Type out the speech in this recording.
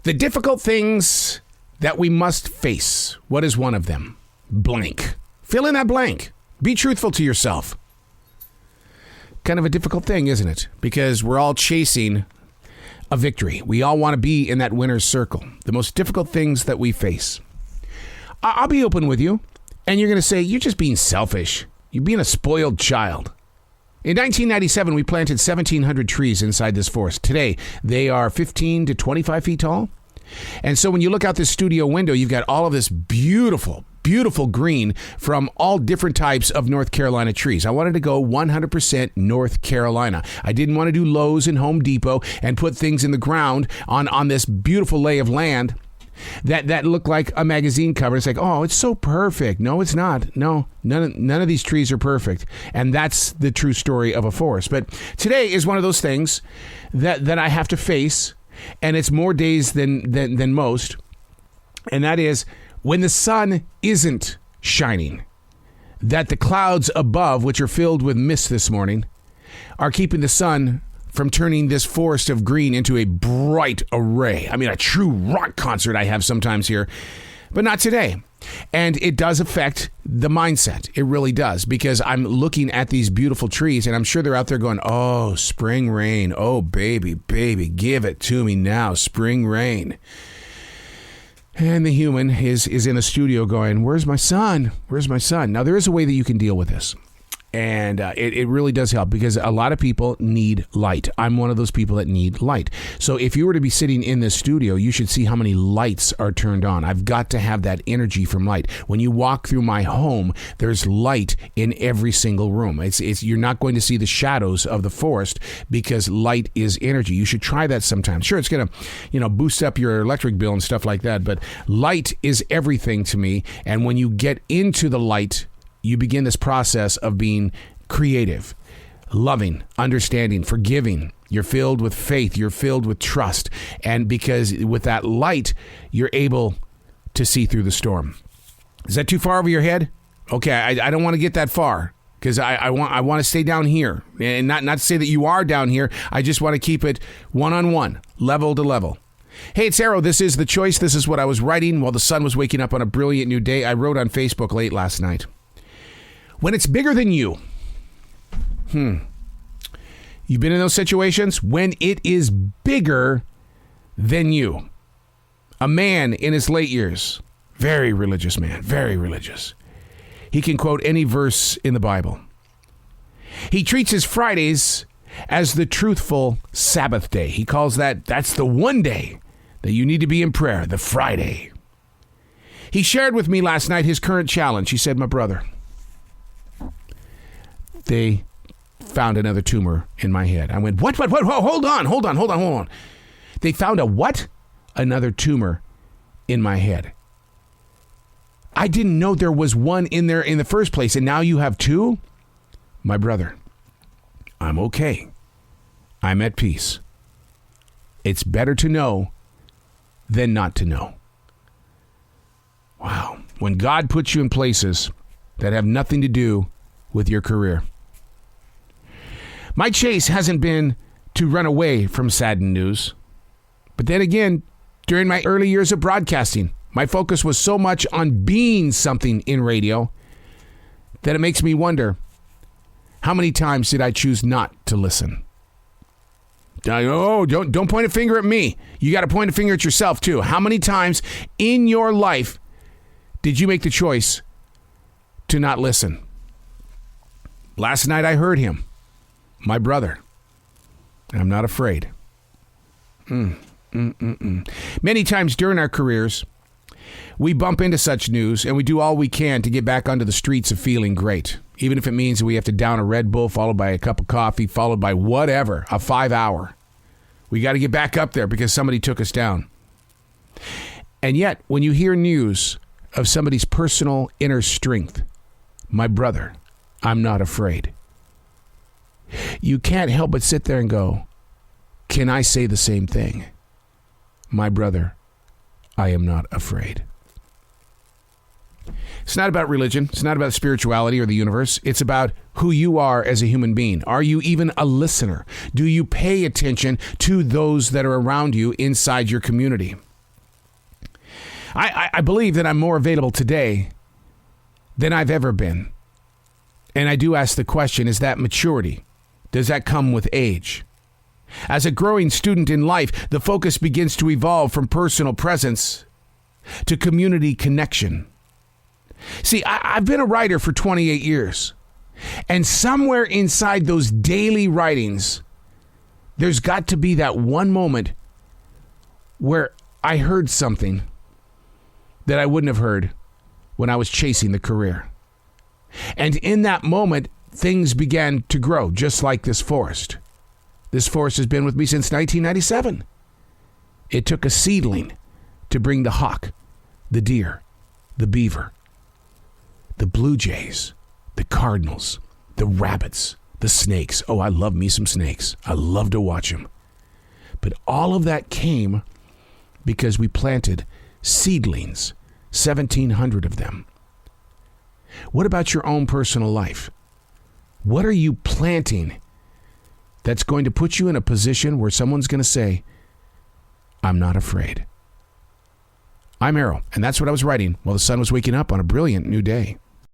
The difficult things that we must face. What is one of them? Blank. Fill in that blank. Be truthful to yourself. Kind of a difficult thing, isn't it? Because we're all chasing a victory. We all want to be in that winner's circle. The most difficult things that we face. I'll be open with you, and you're going to say, you're just being selfish. You're being a spoiled child. In 1997, we planted 1,700 trees inside this forest. Today, they are 15 to 25 feet tall. And so when you look out this studio window, you've got all of this beautiful, beautiful green from all different types of North Carolina trees. I wanted to go 100% North Carolina. I didn't want to do Lowe's and Home Depot and put things in the ground on this beautiful lay of land that looked like a magazine cover. It's like, oh, it's so perfect. No, it's not. No, none of these trees are perfect. And that's the true story of a forest. But today is one of those things that I have to face, and it's more days than most. And that is when the sun isn't shining, that the clouds above, which are filled with mist this morning, are keeping the sun from turning this forest of green into a bright array. I mean, a true rock concert I have sometimes here, but not today. And it does affect the mindset. It really does, because I'm looking at these beautiful trees, and I'm sure they're out there going, oh, spring rain. Oh, baby, give it to me now, spring rain. And the human is in the studio going, where's my son? Where's my son? Now, there is a way that you can deal with this. And it really does help, because a lot of people need light. I'm one of those people that need light. So if you were to be sitting in this studio, you should see how many lights are turned on. I've got to have that energy from light. When you walk through my home, there's light in every single room. You're not going to see the shadows of the forest, because light is energy. You should try that sometime. Sure, it's going to, boost up your electric bill and stuff like that, but light is everything to me. And when you get into the light, you begin this process of being creative, loving, understanding, forgiving. You're filled with faith. You're filled with trust. And because with that light, you're able to see through the storm. Is that too far over your head? Okay, I don't want to get that far, because I want to stay down here. And not to say that you are down here. I just want to keep it one-on-one, level to level. Hey, it's Arrow. This is The Choice. This is what I was writing while the sun was waking up on a brilliant new day. I wrote on Facebook late last night. When it's bigger than you, you've been in those situations? When it is bigger than you. A man in his late years, very religious man, very religious. He can quote any verse in the Bible. He treats his Fridays as the truthful Sabbath day. He calls that's the one day that you need to be in prayer, the Friday. He shared with me last night his current challenge. He said, my brother, they found another tumor in my head. I went, what? Hold on. They found a what? Another tumor in my head. I didn't know there was one in there in the first place, and now you have two? My brother, I'm okay. I'm at peace. It's better to know than not to know. Wow. When God puts you in places that have nothing to do with your career. My chase hasn't been to run away from saddened news. But then again, during my early years of broadcasting, my focus was so much on being something in radio that it makes me wonder, how many times did I choose not to listen? Oh, don't point a finger at me. You got to point a finger at yourself too. How many times in your life did you make the choice to not listen? Last night I heard him. My brother. I'm not afraid. Many times during our careers, we bump into such news, and we do all we can to get back onto the streets of feeling great, even if it means we have to down a Red Bull, followed by a cup of coffee, followed by whatever, a 5-hour. We got to get back up there because somebody took us down. And yet, when you hear news of somebody's personal inner strength, my brother, I'm not afraid. You can't help but sit there and go, can I say the same thing? My brother, I am not afraid. It's not about religion. It's not about spirituality or the universe. It's about who you are as a human being. Are you even a listener? Do you pay attention to those that are around you inside your community? I believe that I'm more available today than I've ever been. And I do ask the question, is that maturity? Does that come with age? As a growing student in life, the focus begins to evolve from personal presence to community connection. See, I've been a writer for 28 years. And somewhere inside those daily writings, there's got to be that one moment where I heard something that I wouldn't have heard when I was chasing the career. And in that moment, things began to grow, just like this forest. This forest has been with me since 1997. It took a seedling to bring the hawk, the deer, the beaver, the blue jays, the cardinals, the rabbits, the snakes. Oh, I love me some snakes. I love to watch them. But all of that came because we planted seedlings, 1,700 of them. What about your own personal life? What are you planting that's going to put you in a position where someone's going to say, I'm not afraid? I'm Errol, and that's what I was writing while the sun was waking up on a brilliant new day.